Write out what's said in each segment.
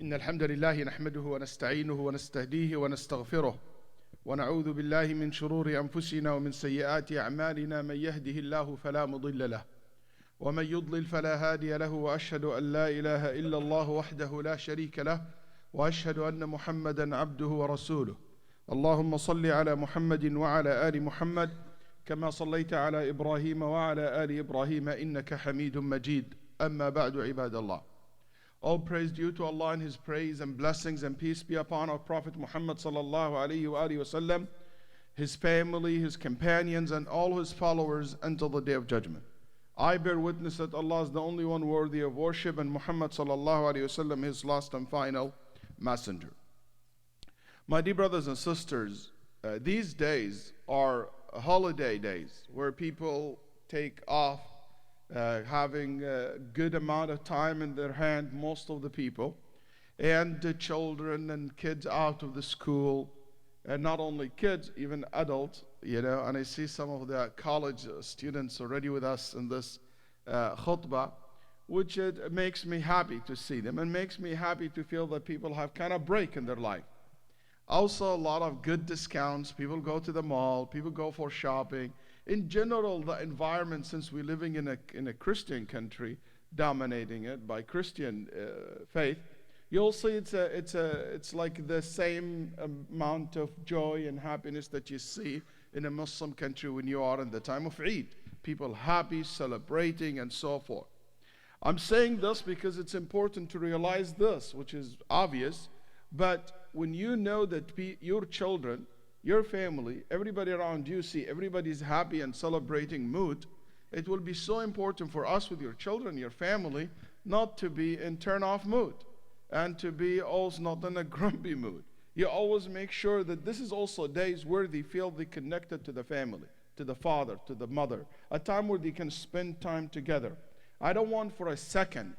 إن الحمد لله نحمده ونستعينه ونستهديه ونستغفره ونعوذ بالله من شرور أنفسنا ومن سيئات أعمالنا من يهده الله فلا مضل له ومن يضلل فلا هادي له وأشهد أن لا إله إلا الله وحده لا شريك له وأشهد أن محمدا عبده ورسوله اللهم صل على محمد وعلى آل محمد كما صليت على إبراهيم وعلى آل إبراهيم إنك حميد مجيد أما بعد عباد الله. All praise due to Allah and His praise and blessings and peace be upon our Prophet Muhammad sallallahu alayhi wa sallam, his family, his companions and all his followers until the day of judgment. I bear witness that Allah is the only one worthy of worship and Muhammad sallallahu alayhi wa sallam his last and final messenger. My dear brothers and sisters, these days are holiday days where people take off having a good amount of time in their hand, most of the people, and the children and kids out of the school, and not only kids, even adults, and I see some of the college students already with us in this khutbah, which it makes me happy to see them and makes me happy to feel that people have kind of break in their life. Also, a lot of good discounts. People go to the mall. People go for shopping. In general, the environment, since we're living in a Christian country, dominating it by Christian faith, you'll see it's like the same amount of joy and happiness that you see in a Muslim country when you are in the time of Eid. People happy, celebrating, and so forth. I'm saying this because it's important to realize this, which is obvious, but when you know that your children, your family, everybody around you see everybody's happy and celebrating mood, it will be so important for us with your children, your family, not to be in turn-off mood and to be also not in a grumpy mood. You always make sure that this is also days where they feel they connected to the family, to the father, to the mother, a time where they can spend time together. I don't want for a second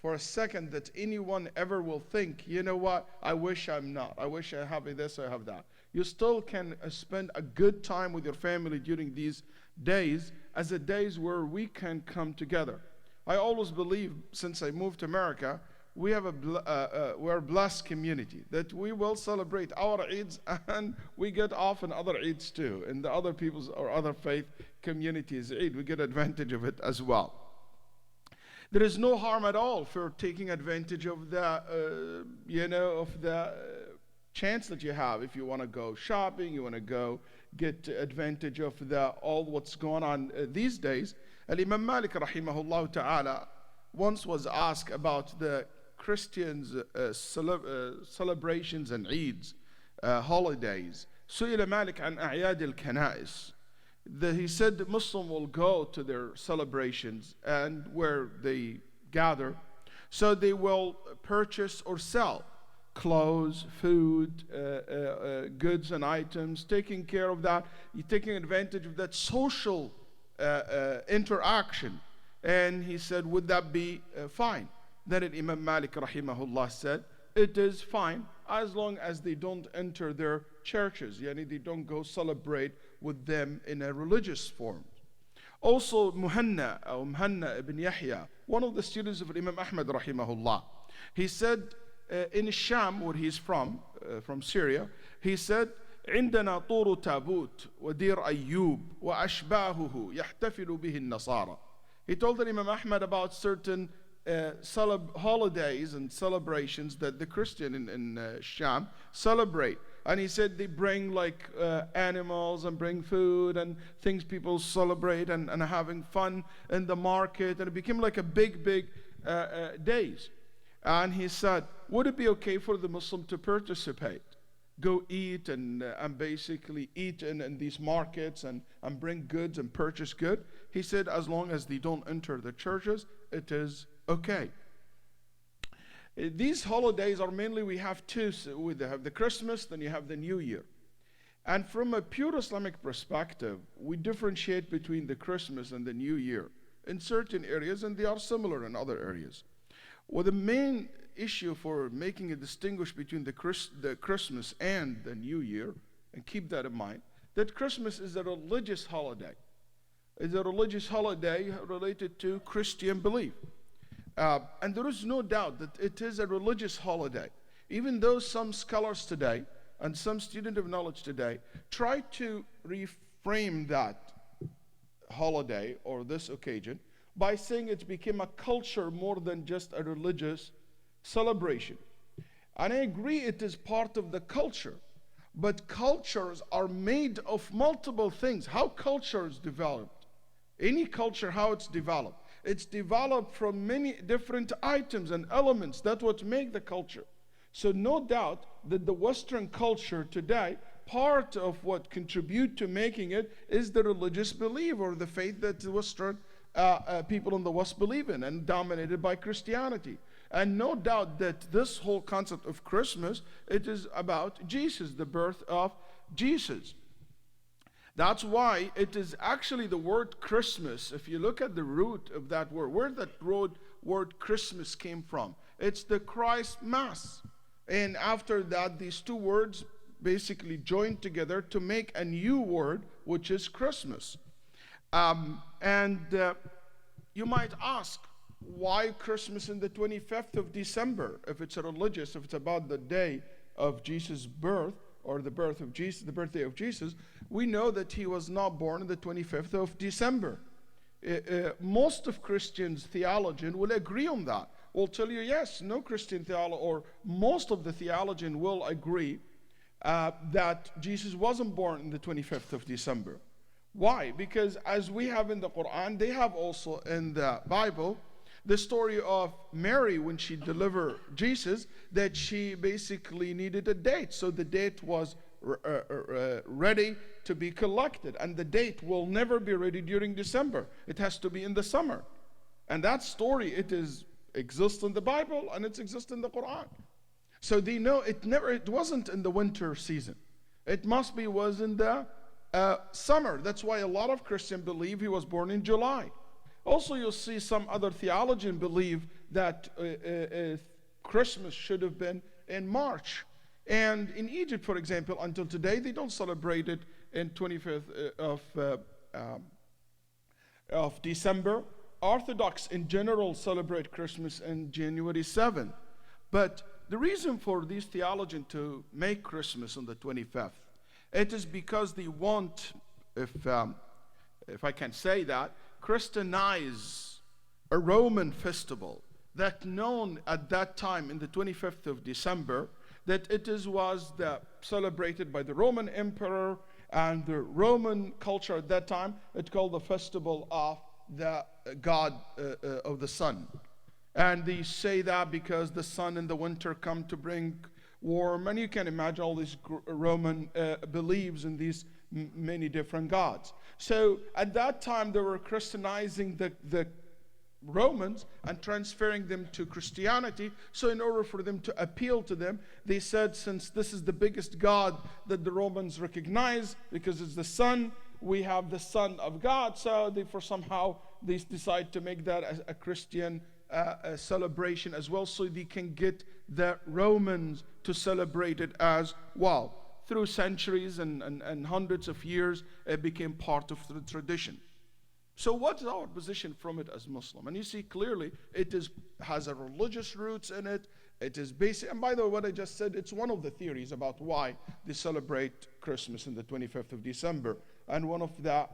that anyone ever will think, you know what, I wish I'm not. I wish I have this, I have that. You still can spend a good time with your family during these days as a days where we can come together. I always believe, since I moved to America, we're a blessed community, that we will celebrate our Eids and we get often other Eids too. In the other people's or other faith communities' Eid, we get advantage of it as well. There is no harm at all for taking advantage of the, chance that you have. If you want to go shopping, you want to go get advantage of all what's going on these days. Imam Malik rahimahullah ta'ala once was asked about the Christians' celebrations and Eids, holidays. سئل مالك عن أعياد الكنائس. He said the Muslim will go to their celebrations and where they gather, so they will purchase or sell clothes, food, goods and items, taking care of that, taking advantage of that social interaction. And he said, would that be fine? Then Imam Malik rahimahullah said, it is fine as long as they don't enter their churches, they don't go celebrate with them in a religious form. Also, Muhanna ibn Yahya, one of the students of Imam Ahmad rahimahullah, he said in Sham, where he's from Syria, he said, عندنا طور تابوت ودير أيوب وأشباهه يحتفل به النصارى. He told Imam Ahmad about certain holidays and celebrations that the Christian in Sham celebrate. And he said they bring like animals and bring food and things people celebrate and having fun in the market. And it became like a big days. And he said, would it be okay for the Muslim to participate? Go eat and basically eat in these markets and bring goods and purchase good? He said, as long as they don't enter the churches, it is okay. These holidays are mainly, we have two. We have the Christmas, then you have the New Year. And from a pure Islamic perspective, we differentiate between the Christmas and the New Year in certain areas, and they are similar in other areas. Well, the main issue for making a distinguish between the Christmas and the New Year, and keep that in mind, that Christmas is a religious holiday. It's a religious holiday related to Christian belief. And there is no doubt that it is a religious holiday. Even though some scholars today and some students of knowledge today try to reframe that holiday or this occasion by saying it became a culture more than just a religious celebration. And I agree it is part of the culture, but cultures are made of multiple things. How culture is developed, any culture, how it's developed. It's developed from many different items and elements. That's what make the culture. So no doubt that the Western culture today, part of what contribute to making it is the religious belief or the faith that the Western people in the West believe in, and dominated by Christianity. And no doubt that this whole concept of Christmas, it is about Jesus, the birth of Jesus. That's why it is actually the word Christmas. If you look at the root of that word, where that word Christmas came from, it's the Christ Mass. And after that, these two words basically joined together to make a new word, which is Christmas. You might ask, why Christmas in the 25th of December? If it's religious, if it's about the day of Jesus' birth, or the birth of Jesus, the birthday of Jesus, we know that he was not born on the 25th of December. Most of Christians' theologian will agree on that. Will tell you, yes, no Christian theologian, or most of the theologian will agree that Jesus wasn't born on the 25th of December. Why? Because as we have in the Quran, they have also in the Bible, the story of Mary when she delivered Jesus, that she basically needed a date. So the date was ready to be collected. And the date will never be ready during December. It has to be in the summer. And that story, it exists in the Bible and it exists in the Quran. So they know it wasn't in the winter season. It was in the summer. That's why a lot of Christians believe he was born in July. Also, you'll see some other theologians believe that Christmas should have been in March. And in Egypt, for example, until today, they don't celebrate it in 25th of December. Orthodox in general celebrate Christmas in January 7th. But the reason for these theologians to make Christmas on the 25th, it is because they want, if I can say that, Christianize a Roman festival that known at that time in the 25th of December that was celebrated by the Roman emperor and the Roman culture at that time. It's called the festival of the god of the sun. And they say that because the sun in the winter come to bring warm, and you can imagine all these Roman beliefs in these many different gods. So at that time they were Christianizing the Romans and transferring them to Christianity. So in order for them to appeal to them, they said, since this is the biggest God that the Romans recognize because it's the sun, we have the Son of God. So therefore somehow they decide to make that a Christian celebration as well, so they can get the Romans to celebrate it as well. Through centuries and hundreds of years, it became part of the tradition. So what is our position from it as Muslim? And you see clearly it has a religious roots in it. It is basic. And by the way, what I just said, it's one of the theories about why they celebrate Christmas on the 25th of December. And one of the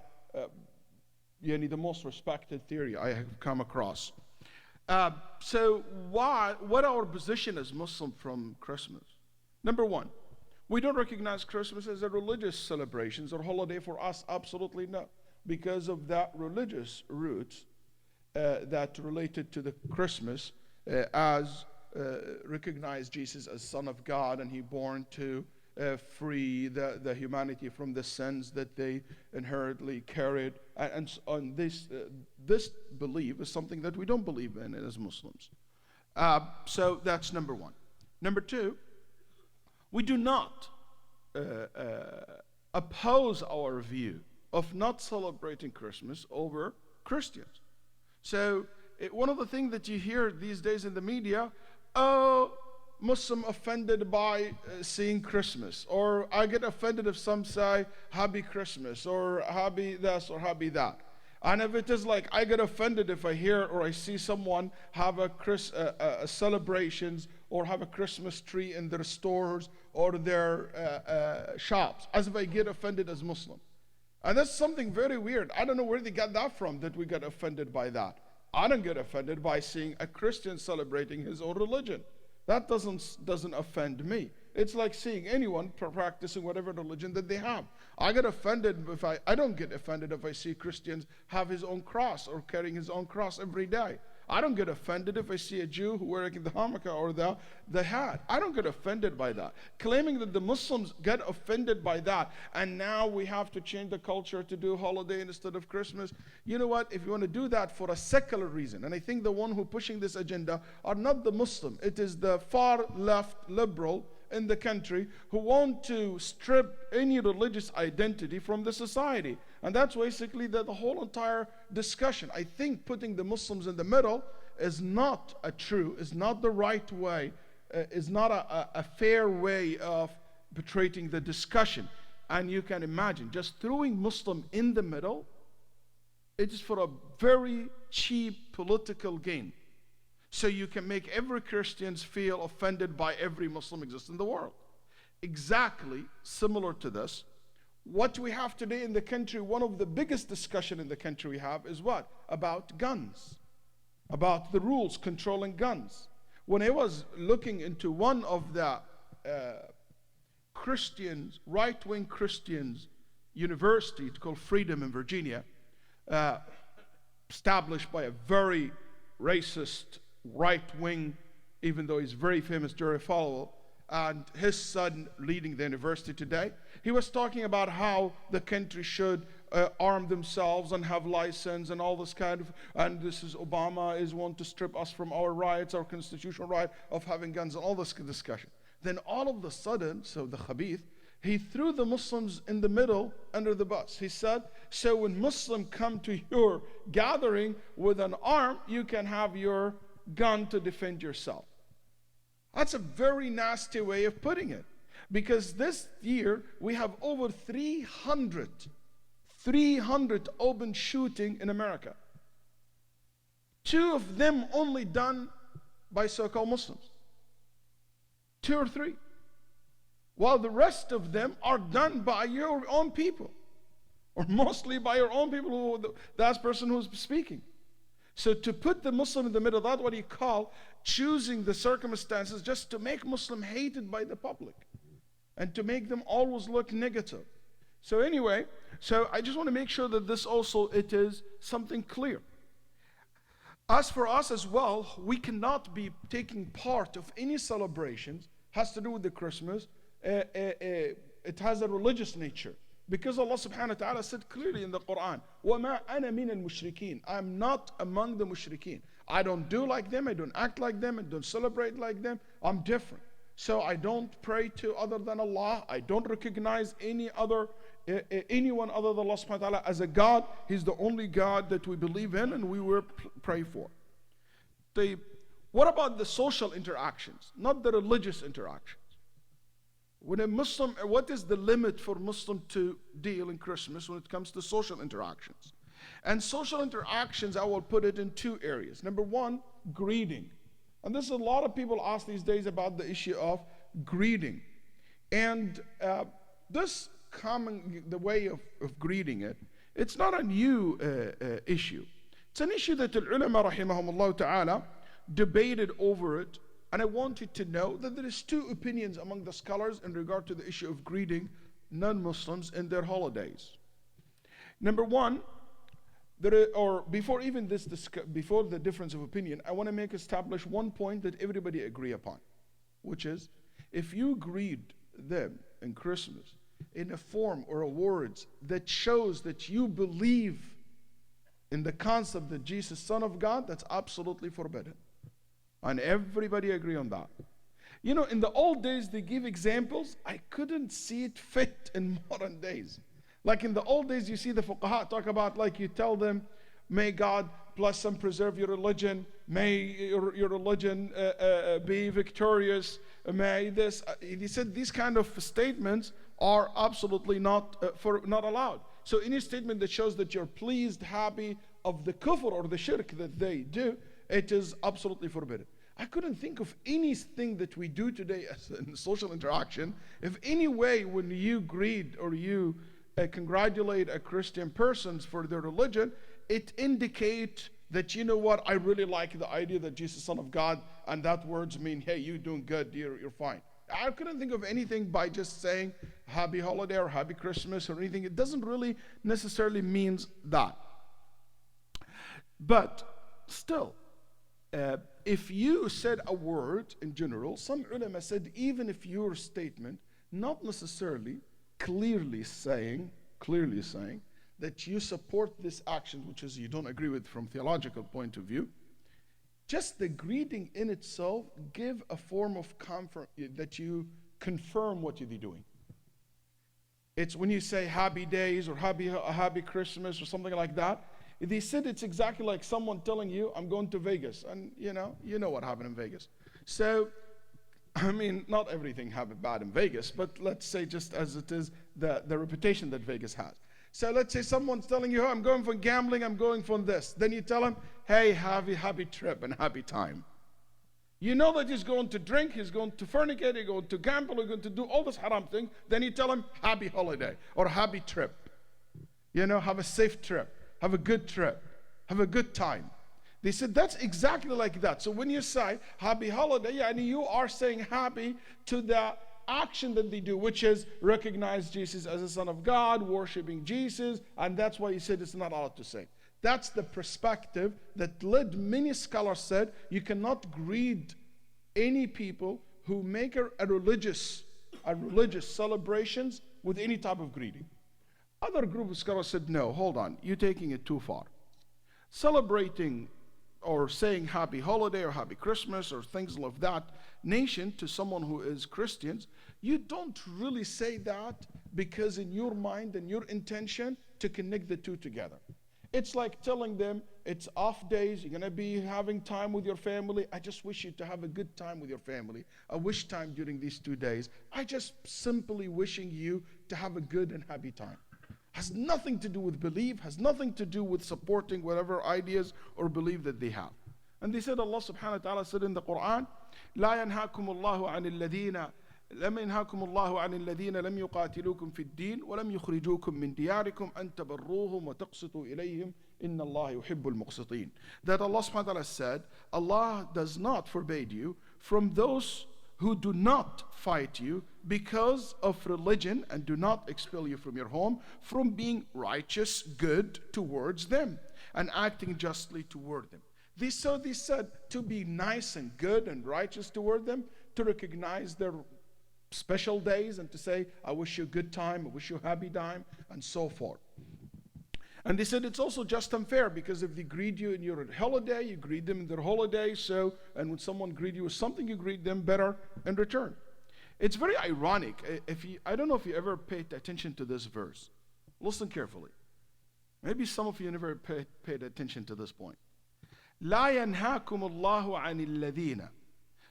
most respected theory I have come across. So what our position as Muslim from Christmas? Number one, we don't recognize Christmas as a religious celebration or holiday for us. Absolutely not. Because of that religious roots that related to the Christmas as recognize Jesus as Son of God, and he born to free the humanity from the sins that they inherently carried. And this belief is something that we don't believe in as Muslims. So that's number one. Number two, we do not oppose our view of not celebrating Christmas over Christians. So one of the things that you hear these days in the media, Muslim offended by seeing Christmas, or I get offended if some say happy Christmas or happy this or happy that. And if it is like, I get offended if I hear or I see someone have a celebrations or have a Christmas tree in their stores or their shops, as if I get offended as Muslim. And that's something very weird. I don't know where they got that from, that we got offended by that. I don't get offended by seeing a Christian celebrating his own religion. That doesn't offend me. It's like seeing anyone practicing whatever religion that they have. I get offended if I don't get offended if I see Christians have his own cross or carrying his own cross every day. I don't get offended if I see a Jew who wearing the yarmulke or the hat. I don't get offended by that. Claiming that the Muslims get offended by that, and now we have to change the culture to do holiday instead of Christmas. You know what? If you want to do that for a secular reason, and I think the one who pushing this agenda are not the Muslim. It is the far left liberal in the country who want to strip any religious identity from the society. And that's basically the whole entire discussion. I think putting the Muslims in the middle is not is not the right way, is not a fair way of portraying the discussion. And you can imagine, just throwing Muslim in the middle, it is for a very cheap political gain. So you can make every Christian feel offended by every Muslim exists in the world. Exactly similar to this, what we have today in the country, one of the biggest discussion in the country we have is what? About guns. About the rules controlling guns. When I was looking into one of the Christians, right-wing Christians university, it's called Freedom in Virginia, established by a very racist right-wing, even though he's very famous, Jerry Falwell, and his son leading the university today. He was talking about how the country should arm themselves and have license and all this kind of, and this is Obama is want to strip us from our rights, our constitutional right of having guns, and all this discussion. Then all of a sudden, so the Khabith, he threw the Muslims in the middle under the bus. He said, so when Muslims come to your gathering with an arm, you can have your gun to defend yourself. That's a very nasty way of putting it. Because this year, we have over 300 open shooting in America. 2 of them only done by so-called Muslims. 2 or 3. While the rest of them are done by your own people. Or mostly by your own people, who that person who's speaking. So to put the Muslim in the middle, that's what you call choosing the circumstances just to make Muslim hated by the public. And to make them always look negative. So anyway, so I just want to make sure that this also, it is something clear. As for us as well, we cannot be taking part of any celebrations, has to do with the Christmas, it has a religious nature. Because Allah subhanahu wa ta'ala said clearly in the Quran, وَمَا أَنَا مِنَ الْمُشْرِكِينَ, I'm not among the mushrikeen. I don't do like them, I don't act like them, I don't celebrate like them, I'm different. So I don't pray to other than Allah, I don't recognize anyone other than Allah subhanahu wa ta'ala as a God. He's the only God that we believe in and we will pray for. What about the social interactions, not the religious interactions? When a Muslim, what is the limit for Muslim to deal in Christmas when it comes to social interactions? And social interactions, I will put it in 2 areas. Number 1, greeting. And this is a lot of people ask these days about the issue of greeting. And this the way of greeting it, it's not a new issue. It's an issue that the ulama rahimahumullah ta'ala debated over it. And I want you to know that there is 2 opinions among the scholars in regard to the issue of greeting non-Muslims in their holidays. Number 1, before the difference of opinion, I want to establish one point that everybody agree upon, which is, if you greet them in Christmas in a form or a words that shows that you believe in the concept that Jesus is Son of God, that's absolutely forbidden. And everybody agree on that. You know, in the old days, they give examples. I couldn't see it fit in modern days. Like in the old days, you see the fuqaha talk about, like you tell them, may God bless and preserve your religion. May your religion be victorious. May this. He said these kind of statements are absolutely not allowed. So any statement that shows that you're pleased, happy of the kufr or the shirk that they do, it is absolutely forbidden. I couldn't think of anything that we do today as in social interaction, if any way when you greet or you congratulate a Christian person for their religion, it indicates that, you know what, I really like the idea that Jesus is Son of God, and that words mean, hey, you're doing good, you're fine. I couldn't think of anything by just saying happy holiday or happy Christmas or anything. It doesn't really necessarily means that. But still, if you said a word in general, some ulama said even if your statement not necessarily clearly saying that you support this action, which is you don't agree with from theological point of view, just the greeting in itself give a form of comfort that you confirm what you're doing. It's when you say happy days or happy Christmas or something like that. They said it's exactly like someone telling you, I'm going to Vegas. And you know what happened in Vegas. So, I mean, not everything happened bad in Vegas, but let's say just as it is, the reputation that Vegas has. So let's say someone's telling you, oh, I'm going for gambling, I'm going for this. Then you tell him, hey, happy trip and happy time. You know that he's going to drink, he's going to fornicate, he's going to gamble, he's going to do all this haram thing. Then you tell him, happy holiday or happy trip. Have a safe trip. Have a good trip. Have a good time. They said that's exactly like that. So when you say happy holiday, and you are saying happy to the action that they do, which is recognize Jesus as the Son of God, worshiping Jesus, and that's why he said it's not allowed to say. That's the perspective that led many scholars said you cannot greet any people who make a religious celebrations with any type of greeting. Other group of scholars said, no, hold on, you're taking it too far. Celebrating or saying happy holiday or happy Christmas or things of that nation to someone who is Christians, you don't really say that because in your mind and your intention to connect the two together. It's like telling them it's off days, you're going to be having time with your family. I just wish you to have a good time with your family. A wish time during these 2 days. I just simply wishing you to have a good and happy time. Has nothing to do with belief, has nothing to do with supporting whatever ideas or belief that they have. And they said, Allah subhanahu wa ta'ala said in the Quran, لا ينهاكم الله عن الذين لم ينهاكم الله عن الذين لم يقاتلوكم في الدين ولم يخرجوكم من دياركم أن تبروهم وتقسطوا إليهم إن الله يحب المقسطين. That Allah subhanahu wa ta'ala said, Allah does not forbid you from those who do not fight you because of religion and do not expel you from your home, from being righteous, good towards them and acting justly toward them. They said to be nice and good and righteous toward them, to recognize their special days and to say, I wish you a good time, I wish you a happy time, and so forth. And they said it's also just and fair because if they greet you in your holiday, you greet them in their holiday. And when someone greets you with something, you greet them better in return. It's very ironic. I don't know if you ever paid attention to this verse. Listen carefully. Maybe some of you never paid attention to this point. لا ينهاكم الله عن الذين.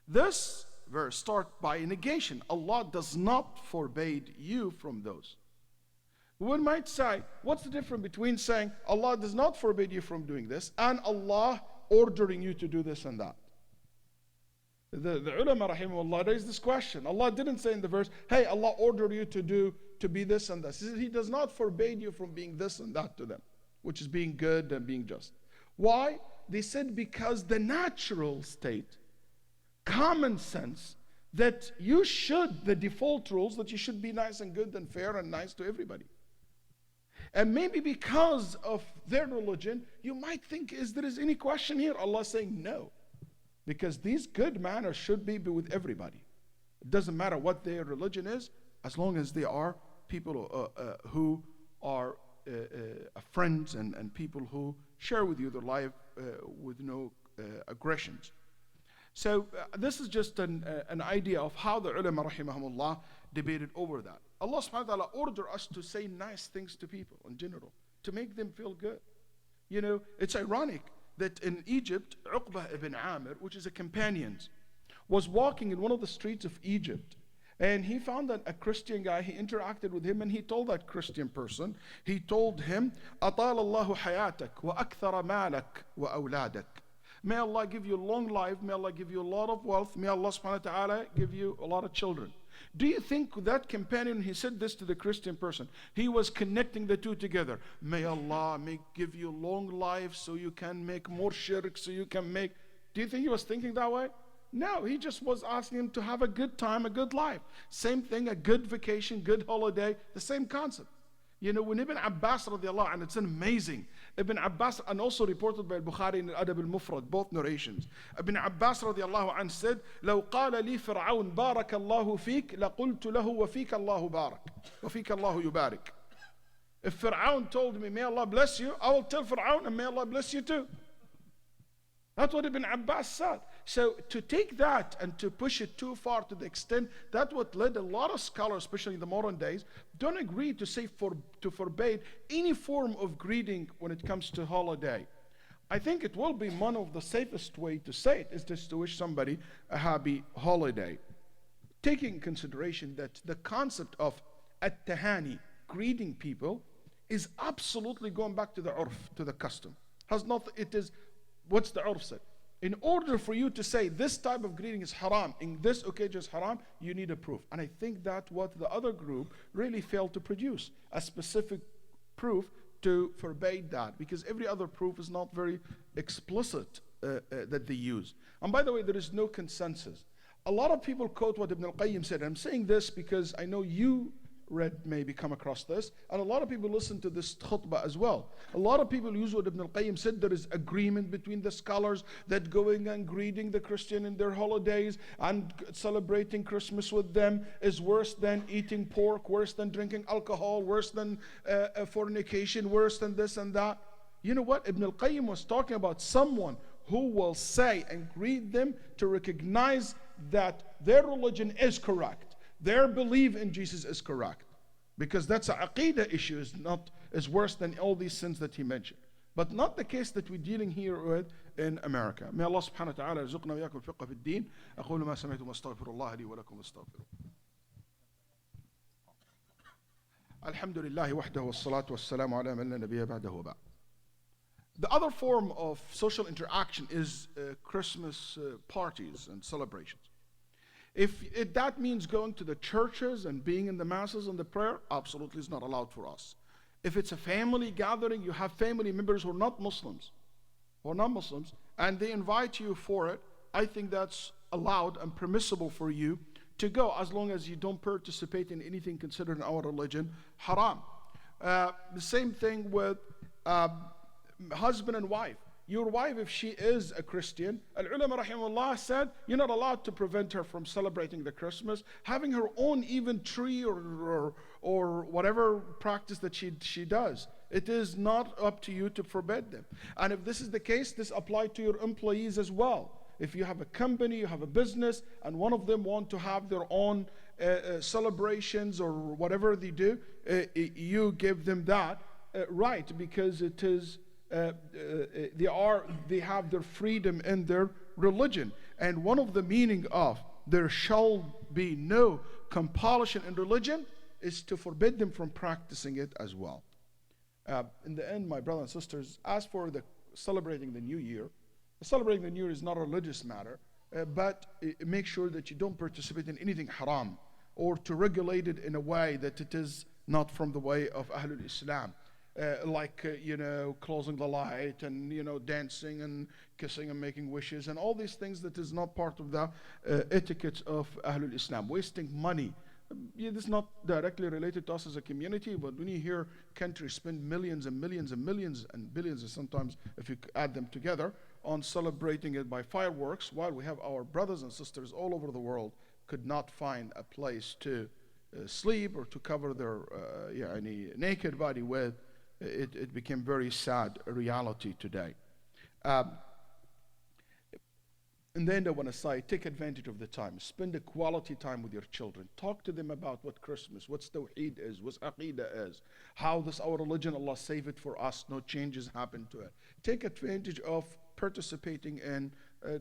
This verse starts by negation. Allah does not forbade you from those. One might say, what's the difference between saying Allah does not forbid you from doing this and Allah ordering you to do this and that? The ulama rahimahullah raised this question. Allah didn't say in the verse, hey, Allah ordered you to be this and that. He said, He does not forbid you from being this and that to them, which is being good and being just. Why? They said because the natural state, common sense, that the default rules, that you should be nice and good and fair and nice to everybody. And maybe because of their religion, you might think, is there any question here? Allah saying no. Because these good manners should be with everybody. It doesn't matter what their religion is, as long as they are people who are friends and people who share with you their life with no aggressions. So this is just an idea of how the ulama rahimahumullah debated over that. Allah subhanahu wa ta'ala ordered us to say nice things to people in general, to make them feel good. It's ironic that in Egypt, Uqbah ibn Amir, which is a companion, was walking in one of the streets of Egypt, And he found that a Christian guy, he interacted with him and he told that Christian person, he told him, أطال الله حياتك وأكثر مالك وأولادك. May Allah give you long life, may Allah give you a lot of wealth, may Allah subhanahu wa ta'ala give you a lot of children. Do you think that companion, he said this to the Christian person, he was connecting the two together? May Allah give you long life so you can make more shirk, so you can make... Do you think he was thinking that way? No, he just was asking him to have a good time, a good life. Same thing, a good vacation, good holiday, the same concept. You know, when Ibn Abbas radiallahu anhu, it's amazing. Ibn Abbas, and also reported by Bukhari in Adab al-Mufrad, both narrations. Ibn Abbas radiallahu anhu said, لو قال لي فرعون بارك الله فيك لقلت له وفيك الله بارك وفيك الله يبارك. If Fir'aun told me, may Allah bless you, I will tell Fir'aun and may Allah bless you too. That's what Ibn Abbas said. So to take that and to push it too far to the extent, that's what led a lot of scholars, especially in the modern days, don't agree to say to forbade any form of greeting when it comes to holiday. I think it will be one of the safest way to say it is just to wish somebody a happy holiday. Taking in consideration that the concept of at-tahani, greeting people, is absolutely going back to the urf, to the custom. Has not, it is, what's the urf said? In order for you to say this type of greeting is haram, in this occasion is haram, you need a proof. And I think that what the other group really failed to produce, a specific proof to forbade that, because every other proof is not very explicit that they use. And by the way, there is no consensus. A lot of people quote what Ibn al-Qayyim said. I'm saying this because I know you maybe come across this, and a lot of people listen to this khutbah as well. A lot of people use what Ibn al-Qayyim said. There is agreement between the scholars that going and greeting the Christian in their holidays and celebrating Christmas with them is worse than eating pork, worse than drinking alcohol, worse than fornication, worse than this and that. You know what? Ibn al-Qayyim was talking about someone who will say and greet them to recognize that their religion is correct. Their belief in Jesus is correct, because that's an aqidah issue, is worse than all these sins that he mentioned. But not the case that we're dealing here with in America. May Allah subhanahu wa ta'ala yarzuqna wa iyyakum al-fiqh fi ad-din. أقول ما سمعتم واستغفر الله لي ولكم واستغفروه. الحمد لله وحده والصلاة والسلام على من لا نبي بعده وبعد. The other form of social interaction is Christmas parties and celebrations. If that means going to the churches and being in the masses and the prayer, absolutely is not allowed for us. If it's a family gathering, you have family members who are not Muslims, and they invite you for it, I think that's allowed and permissible for you to go, as long as you don't participate in anything considered in our religion haram. The same thing with husband and wife. Your wife, if she is a Christian, al-ulama rahimahullah said, you're not allowed to prevent her from celebrating the Christmas, having her own even tree or whatever practice that she does. It is not up to you to forbid them. And if this is the case, this applies to your employees as well. If you have a company, you have a business, and one of them want to have their own celebrations or whatever they do, you give them that right, because it is they have their freedom in their religion. And one of the meaning of there shall be no compulsion in religion is to forbid them from practicing it as well. In the end, my brothers and sisters, as for celebrating the new year, celebrating the new year is not a religious matter, but make sure that you don't participate in anything haram, or to regulate it in a way that it is not from the way of Ahlul Islam. Like closing the light and dancing and kissing and making wishes and all these things that is not part of the etiquette of Ahlul Islam. Wasting money. This is not directly related to us as a community, but when you hear countries spend millions and millions and millions and billions, and sometimes if you add them together, on celebrating it by fireworks, while we have our brothers and sisters all over the world could not find a place to sleep or to cover their naked body with, it became very sad reality today. And then I want to say, take advantage of the time. Spend a quality time with your children. Talk to them about what Christmas, what Tawheed is, what Aqidah is, how this our religion, Allah save it for us, no changes happen to it. Take advantage of participating in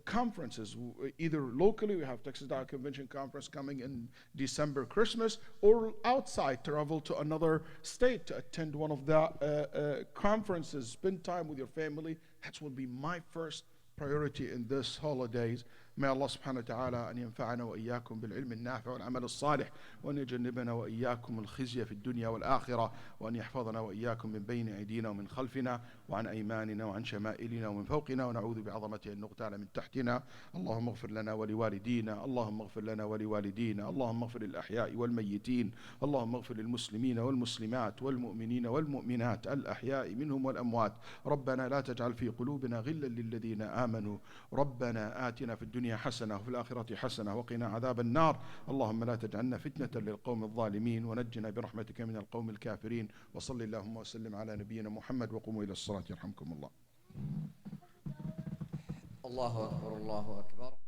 conferences, either locally, we have Texas Dawah Convention Conference coming in December, Christmas, or outside, travel to another state to attend one of the conferences, spend time with your family. That will be my first priority in this holidays. May Allah subhanahu wa ta'ala أن ينفعنا وإياكم بالعلم النافع والعمل الصالح وأن يجنبنا وإياكم الخزي في الدنيا والآخرة وأن يحفظنا وإياكم من بين أيدينا ومن خلفنا وعن أيماننا وعن شمائلنا ومن فوقنا ونعوذ بعظمته أن نغتال من تحتنا. اللهم اغفر لنا ولوالدينا، اللهم اغفر لنا ولوالدينا، اللهم اغفر للأحياء والميتين، اللهم اغفر للمسلمين والمسلمات والمؤمنين والمؤمنات الأحياء منهم والأموات. ربنا لا تجعل في قلوبنا غلا للذين آمنوا، ربنا آتنا في الدنيا حسنة وفي الآخرة حسنة وقنا عذاب النار. اللهم لا تجعلنا فتنة للقوم الظالمين ونجنا برحمتك من القوم الكافرين. وصل اللهم وسلم على نبينا محمد وقوموا إلى الصلاة يرحمكم الله. الله أكبر الله أكبر.